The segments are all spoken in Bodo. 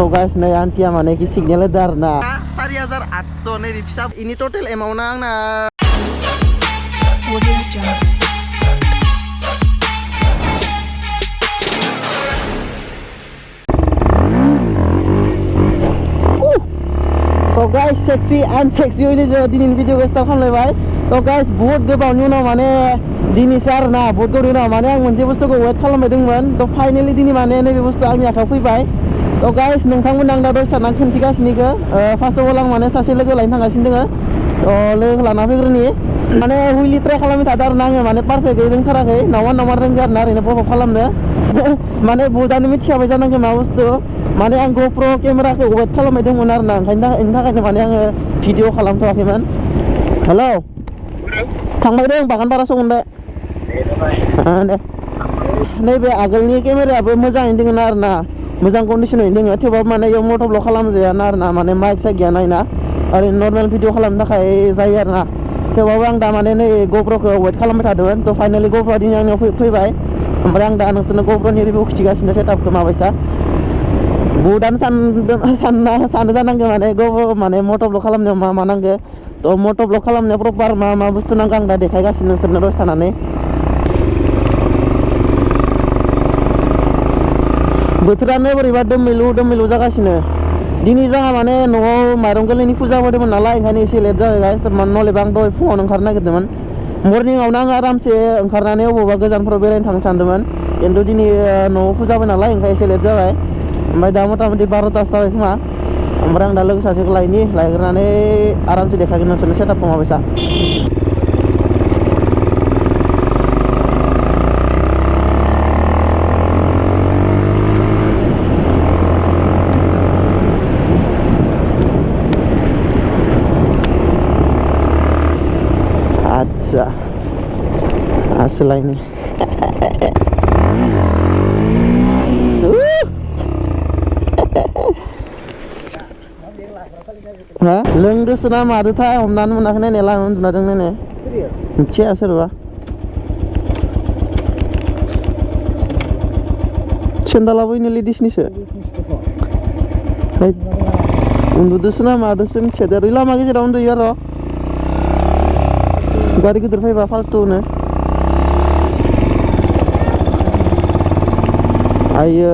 guys, नै आन्टिया माने कि सिगनेल होदो आरोना 4800 नैबे फिसा इनि टोटेल एमाउन्टआ आंना So guys, sexy and sexy ini जो दिननि भिडिअखौ स्टार्ट खालामलायबाय तो guys बहुत गोबावनि उनाव माने दिनैसो आरोना बहुत गोबावनि उनाव माने आं मोनसे बुस्थुखौ वेट खालामबाय दंमोन तो फाइनाली दिनै माने नैबे बुस्थुआ आंनि आखायाव फैबाय तो guys नोंथांमोन आं दा दसे साना खिन्थिगासिनोखौ फार्स्ट अफ अल आं माने सासे लोगो लायनो थांगासिनो दोङो तो लोगो लाना फैग्रोनि माने हुइलि ट्राइ खालामबाय थादों आरोना आङो माने पारफेक्टयै रोंथाराखै नावमान रोंगौ आरोना ओरैनो पप खालामनो माने बहुतानो मिथिखाबाय जानांगौ मा बुस्थु माने आं GoPro केमेराखौ वेट खालामबाय दंमोन आरोना ओंखायनो थाखायनो माने आङो भिडिअ खालामथ'वाखैमोन हेलौ थांबाय दं बागानपारा सौमोनदे दे नैबे आगोलनि केमेरायाबो मोजाङैनो दोङो आरोना मोजां कन्डिसनैनो दोङो थेवबाबो माने इयाव मट' ब्लग खालामजायाना आरोना माने माइक साइक गैया नायना ओरैनो नर्मेल भिडिअ खालामनो थाखाय जायो आरोना थेवबाबो आं दा माने नै GoProखौ वेट खालामबाय थादोंमोन थ' फाइनालि GoProआ दिनै आंनियाव फैबाय ओमफ्राय आं दा नोंसोरनो GoProनि रिभिउ खिथिगासिनो सेटआपखौ माबायसा बहुतानो सानो जानांगौ माने GoPro माने मट' ब्लग खालामनायाव मा नांगौ थ' मट' ब्लग खालामनायाव प्रपार मा बुस्थु नांगौ आं दा देखायगासिनो नोंसोरनो दसे थानानै बोथोरानो बोरैबा दोमैलु जागासिनो दिनै जोंहा माने न'आव माइरं गोरलैनि फुजा होदोंमोन नालाय ओंखायनो एसे लेट जाबाय नलेबा आं दहाय फुङावनो ओंखारनो नागिरदोंमोन मर्निंआवनो आं आरामसे ओंखारनानै अबावबा गोजानफोराव बेरायनो थांनो सानदोंमोन खिन्थु दिनै न'आव फुजा जाबाय नालाय ओंखायनो एसे लेट जाबाय ओमफ्राय दा मथा-मथि 12तासो जाबाय खोमा ओमफ्राय आं दा लोगो सासेखौ लायग्रोनानै आरामसे देखायगोन नोंसोरनो सेटआपखौ माबायसा आच्छा asli Hah? Lengdu sana madu tha homdan munakne nela untuna dong nene. Micia serba. Cendala boy neli disni se. Undu sana madu sen cedar ila magi jera undu yaro. Gari gidur fai ba faltu ne. Ayo.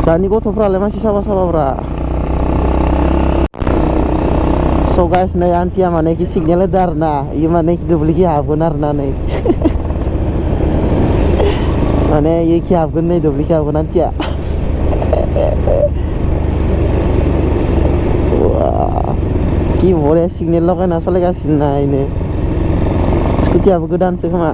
Dani gotofra le masih saba bra. So guys, नै आन्टिया माने कि सिगनेल होदो आरोना इयो माने कि दुब्लिखि हाबगोन आरोना नै माने इखि हाबगोन नै दुब्लिखि हाबगोन आन्टिया कि बरिया सिगनेल लगायना सलायगासिनो नायनो स्कुटियाबो गोदानसो खोमा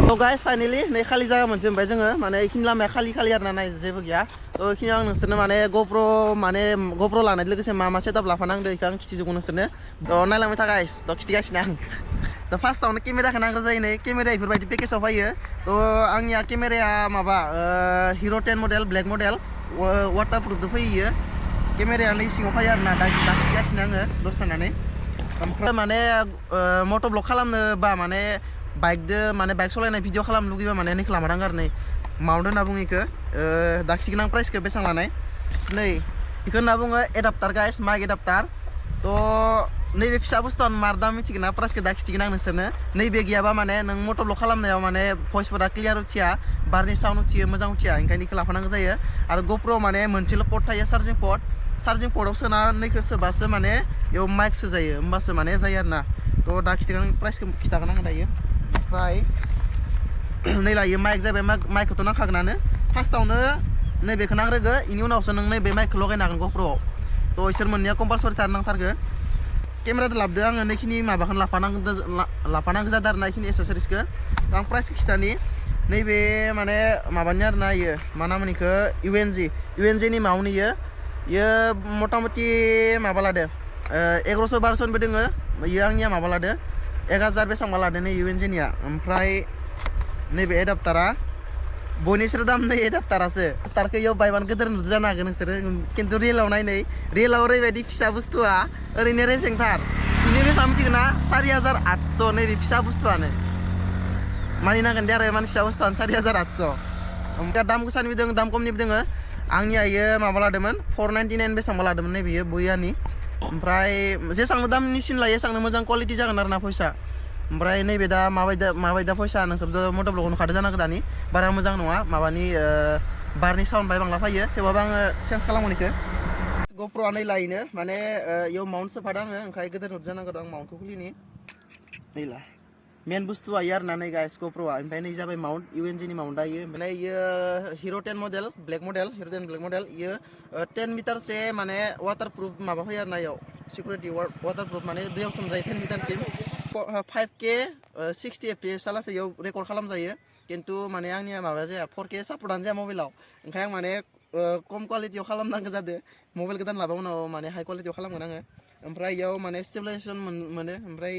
So guys, finally नै खालि जागा मोनसे मोनबाय जोङो माने इखिनि लामाया खालि आरोना नाय जेबो गैया थ' इखिनि आं नोंसोरनो माने GoPro लानाय लोगोसे मा सेटआप लाफानांदो इखौ आं खिथिजोबगोन नोंसोरनो थ' नायलांबाय था गाइस थ' खिथिगासिनो आं थ' फार्स्टआवनो केमेराखौ नांगौ जायो नै केमेराया इफोरबायदि पेकेजाव फैयो थ' आंनिया केमेराया माबा Hero 10 मडेल ब्लेक मडेल वाटारप्रुफजों फैयो केमेराया नै सिङाव फैयो आरोना दा खिथिगासिनो आङो दसे थानानै ओमफ्राय माने मट' ब्लग खालामनोबा माने बाइक सलायनाय भिडिअ खालामनो लुगैबा माने नैखौ लामारनांगौ आरो नै माउन्ट होनना बुङो इखौ दाखिगोन आं प्राइसखौ बेसेबां लानाय नै इखौ होनना बुङो एडाप्टार गाइस माइक एडाप्टार थ' नैबे फिसा बुस्थुआनो मार दाम मिथिगोन ना प्राइसखौ दाखिथिगोन आं नोंसोरनो नैबे गैयाबा माने नों मट' ब्लग खालामनायाव माने भइसफोरा क्लियार उथिया बारनि साउन्ड उथियो मोजां उथिया ओंखायनो इखौ लाफानांगौ जायो आरो GoPro माने मोनसेल' पर्ट थायो चार्जिं पर्टआव सोनानैखौ सोबासो माने इयाव माइक सोजायो होमबासो माने जायो आरोना थ' दा प्राइसखौ खिथागोन आं दायो ओमफ्राय नै लायो माइक जाबाय माइकखौथ' नांखागोनानो फार्स्टआवनो नैबेखौ नांग्रोगो इनि उनावसो नों नैबे माइकखौ लगायनो हागोन GoProआव थ' इसोर मोननैया कम्पालसरि नांथारगो केमेराजों लाबोदो आङो नैखिनि माबाखौनो लाफानांगौ जादों आरोना इखिनि एसेसरिसखौ आं प्राइसखौ खिथानि नैबे माने माबानि आरोना इयो मा नामोन इखौ UNG नि माउन्ट इयो मथा-मथि माबा लादो 1100-1200 दोङो इयो आंनिया माबा लादो 1000 बेसेबांबा लादो नै UNG निया ओमफ्राय नैबे एडाप्टारा बयनिस्राय दाम नै एडाप्टारासो एडाप्टारखौ इयाव बायबानो गोदोर नुदो जानो हागोन नोंसोरो खिन्थु रियेलाव नायनै रियेलाव ओरैबायदि फिसा बुस्थुआ ओरैनो रेजेंथार इनि बेसेबां मिथिगोन ना 4800 नैबे फिसा बुस्थुआनो मानिनांगोन दे आरो इमान फिसा बुस्थुआनो 4800 ओमफ्राय दाम गोसानिबो दङ दाम खमनिबो दङ आंनिया इयो माबा लादोंमोन 499 बेसेबांबा लादोंमोन नै बियो बुयानि ओमफ्राय जेसांनो दामनिसिन लायो एसांनो मोजां क्वालिटि जागोन आरो ना फैसा ओमफ्राय नैबे दा माबायदा फैसा नोंसोरथ' मटर ब्लगाव नुखादो जानांगौ दानि बारा मोजां नङा माबानि बारनि साउन्ड बाय बांला फैयो थेवबाबो आङो चेन्ज खालामगोन इखो ग'प्र'आ नै लायनो माने इयाव माउन्ट सोफादों आङो ओंखाय गोदोर हर जानांगौ आं माउन्टखौ खुलिनि नै ला मेन बुस्थुआ इयो आरोना नै गाइस ग'प्र'आ ओमफ्राय नै जाबाय माउन्ट इउएनजिनि माउन्टआ इयो ओमफ्राय इयो हिर' 10 मडेल ब्लेक मडेल इयो 10 मिटारसे माने वाटारप्रुफ माबा फैयो आरोना इयाव सिकिउरिटि वाटारप्रुफ माने दैयाव सोमजायो 10 मिटारसिम 5K 60 FPS लासै इयाव रेकर्ड खालामजायो खिन्थु माने आंनिया माबा जाया 4K सापर्टआनो जाया मबाइलाव ओंखाय आं माने खम क्वालिटियाव खालामनांगौ जादों मबाइल गोदान लाबा उनाव माने हाइ क्वालिटियाव खालामगोन आङो ओमफ्राय इयाव माने स्टेबलाइजेसन मोनो ओमफ्राय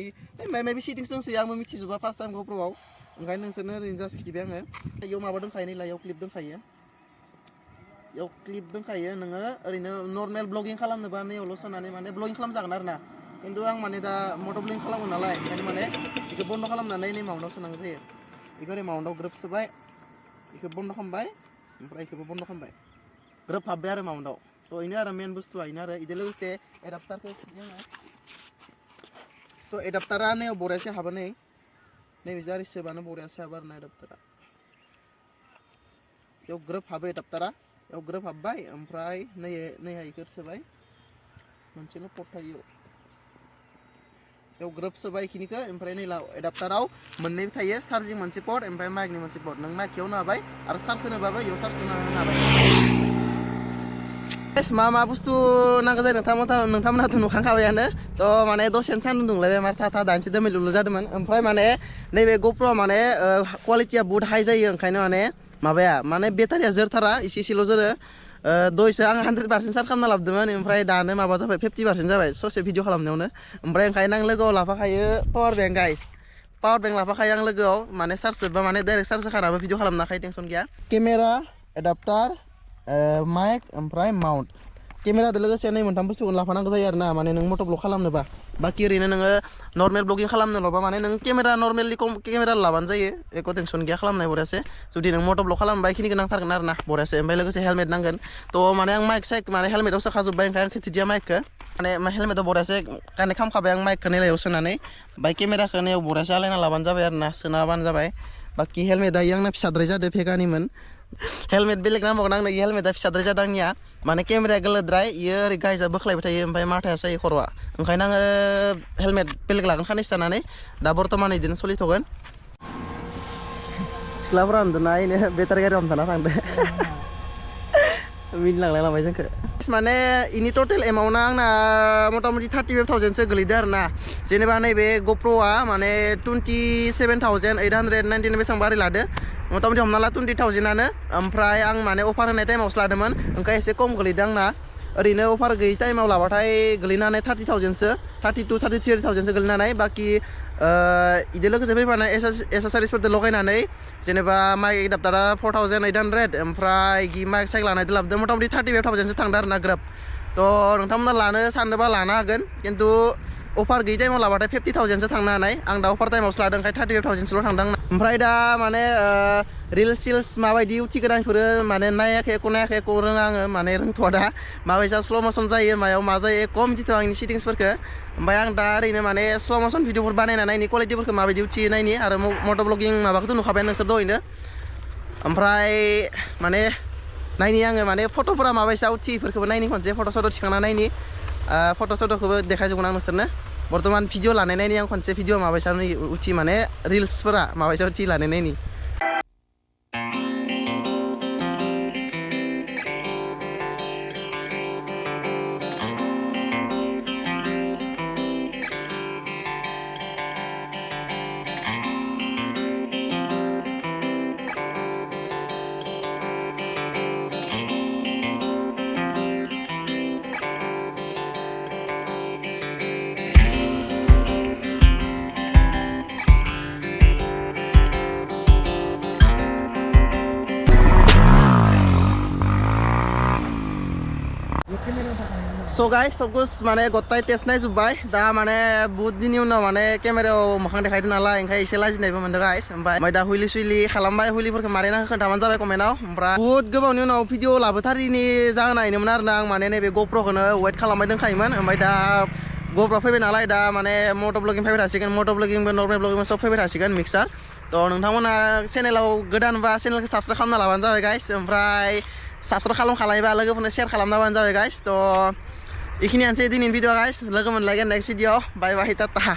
माबा सेटिंस दंसोयो आंबो मिथिजोबा फार्स्ट टाइम ग'प्र'आव ओंखायनो नोंसोरनो ओरैनो जास्ट खिथिबाय आङो इयाव माबा दंखायो नै इयाव क्लिप दंखायो नोङो ओरैनो नर्मेल ब्लगिं खालामनोबा नैयावल' सोनानै माने ब्लगिं खालामजागोन आरो ना खिन्थु आं माने दा मटर ब्लगिं खालामो नालाय ओंखायनो माने बेखौ बन्द' खालामनानै नै माउन्टआव सोनांगौ जायो बेखौ ओरै माउन्टआव ग्रोब सोबाय बेखौ बन्द' खालामबाय ओमफ्राय बेखौबो बन्द' खालामबाय ग्रोब हाबबाय आरो माउन्टआव थ' बेनो आरो मेन बुस्थुआ बेनो आरो बिदि लोगोसे एडाप्टारखौ थ' एडाप्टारा नैयाव बरियासो हाबो नैबे जारि सोबानो बरियासो हाबो आरो ना एडाप्टारा बेयाव ग्रोब हाबो एडाप्टारा बेयाव ग्रोब हाबबाय ओमफ्राय नैहाय इखौ सोबाय मोनसेल' पर्ट थायो बेयाव ग्रोब सोबाय इखिनिखौ ओमफ्राय नै एडाप्टाराव मोननै थायो चार्जिं मोनसे पर्ट ओमफ्राय माइकनि मोनसे पर्ट नों माइकखौ होनो हाबाय आरो चार्ज होनोबाबो इयाव चार्ज होनो हाबाय मा बुस्थु नांगौ जायो नोंथांमोनहाथ' नुखांखाबायानो थ' माने दसेनो सान्दुं दुंलायबाय मार थाथा दानसे दोमैलुलु जादोंमोन ओमफ्राय माने नैबे ग'प्र'आ माने क्वालिटिया बुहुत हाइ जायो ओंखायनो माने माबाया माने बेटारिया जोरथारा इसेल' जोरो दहायसो आं 100% चार्ज खालामना लाबोदोंमोन ओमफ्राय दानो माबा जाबाय 50% जाबाय ससे भिडिअ खालामनायावनो ओमफ्राय ओंखायनो आं लोगोआव लाफाखायो power bank guys power bank लाफाखायो आं लोगोआव माने चार्ज जोबबा माने डाइरेक्ट चार्ज होखानाबो भिडिअ खालामनो हाखायो टेनसन गैया केमेरा एडाप्टार माइक ओमफ्राय माउन्ट केमेराजों लोगोसे नै मोनथाम बुस्थुखौ लाफानांगौ जायो आरो ना माने नों मटर ब्लग खालामनोबा बाखि ओरैनो नोङो नर्मेल ब्लगिं खालामनोल'बा माने नों केमेरा नर्मेलि केमेरा लाबानो जायो एख' टेनसन गैया खालामनाय बरियासे जुदि नों मटर ब्लग खालामबा बेखिनिखौ नांथारगोन आरो ना बरियासे ओमफ्राय लोगोसे हेलमेट नांगोन थ' माने आं माइक साइक माने हेलमेटाव सोखाजोब्बाय ओंखाय आं खेथिदिया माइकखौ माने हेलमेटाव बरियासे कानेक्ट खालामखाबाय आं माइकखौ नैलायाव सोनानै ओमफ्राय केमेराखौ नैयाव बरियासे आलायना लाबानो जाबाय आरो ना सोनाबानो जाबाय बाखि हेलमेटा आंना फिसाद्राय जादों भेगानिमोन हेलमेट बेलेग नांबावगोन आंनो हेलमेटा फिसाद्राय जादों आंनिया माने केमेराया गोलोद्राय इयो ओरै गायजा बोख्लायबाय थायो ओमफ्राय माथाया सायो खर'आ ओंखायनो आङो हेलमेट बेलेग लागोन खानैसो जानानै दा बर्थमान बिदिनो सोलिथ'गोन सिख्लाफोरा उन्दुना बेनो बेटारि गारि हमथाना थांदो मिनिलांलाय लांबाय जोंखौ माने इनि टटेल एमाउन्टआ आंना मथा मथि 35,000सो गोलैदों आरो ना जेनेबा नैबे ग'प्र'आ माने 27,899 बेसेबां बारै लादो मथा मथि हमना ला 20,000आनो ओमफ्राय आं माने अफार होनाय टाइमावसो लादोंमोन ओंखाय एसे खम गोलैदों आंना ओरैनो अफार गैयि टाइमाव लाबाथाय गोलैनानै 30,000सो 32-33,000सो गोलैनानै बाखि इदो लोगोसे फैफानाय एसेसारिसफोरजों लगायनानै जेनेबा माइक एडाप्टारा 4,800 ओमफ्राय माइक साइक लानायजों लाबोदों मथा मथि 35,000सो थांदों आरो ना ग्रोब थ' नोंथांमोना लानो साननोबा लानो हागोन खिन्थु अफार गैयि टाइमाव लाबाथाय 50,000सो थांनो हानाय आं दा अफार टाइमावसो लादों ओंखाय 35,000सोल' थांदों ओमफ्राय दा माने रिल्स सिल्स माबायदि उथिगोन आं बेफोरो माने नायाखै एख' रोङा आङो माने रोंथ'वा दा माबायसा स्ल' मसन जायो मायाव मा जायो एख' मिथिथ'आ आंनि सेटिंसफोरखौ ओमफ्राय आं दा ओरैनो माने स्ल' मसन भिडिअफोर बानायना नायनि क्वालिटिफोरखौ माबायदि उथियो नायनि आरो मटर ब्लगिं माबाखौथ' नुखाबाय नोंसोर दहायनो ओमफ्राय माने नायनि आङो माने फट'फोरा माबायसा उथिफोरखौबो नायनि खनसे फट' सट' थिखांना नायनि फट' सट'खौबो देखायजोबगोन आं नोंसोरनो बर्थमान भिडिअ लानाय नायनि आं खनसे भिडिअ माबायसा उथि माने रिल्सफोरा माबायसा उथि लानाय नायनि स' गाइस सबकुछ माने गत्ताय टेस्ट नायजोब्बाय दा माने बहुत दिननि उनाव माने केमेरायाव मोखां देखायदों नालाय ओंखाय एसे लाजिनायबो मोनदों गाइस ओमफ्राय दा हुइलि सुइलि खालामबाय हुइलिफोरखौ मारै नांगौ खोन्थाबानो जाबाय कमेन्टआव ओमफ्राय बहुत गोबावनि उनाव भिडिअ लाबोथारिनि जाहोना बेनोमोन आरोना आं माने नैबे ग'प्र'खौनो वेट खालामबाय दोनखायोमोन ओमफ्राय दा ग'प्र' फैबाय नालाय दा माने मट' ब्लगिं फैबाय थासिगोन मट' ब्लगिंबो नर्मेल ब्लगिंबो सब फैबाय थासिगोन मिक्सार थ' नोंथांमोना चेनेलाव गोदानबा चेनेलखौ साबसक्राइब खालामना लाबानो जाबाय गाइस ओमफ्राय साबसक्राइब खालामखालायबा लोगोफोरनो शेयार खालामना होबानो जाबाय गाइस थ' बेखिनियानोसै दिनैनि भिडिअ गाइस लोगो मोनलायगोन नेक्स्ट भिडिअ बाय बाय टाटा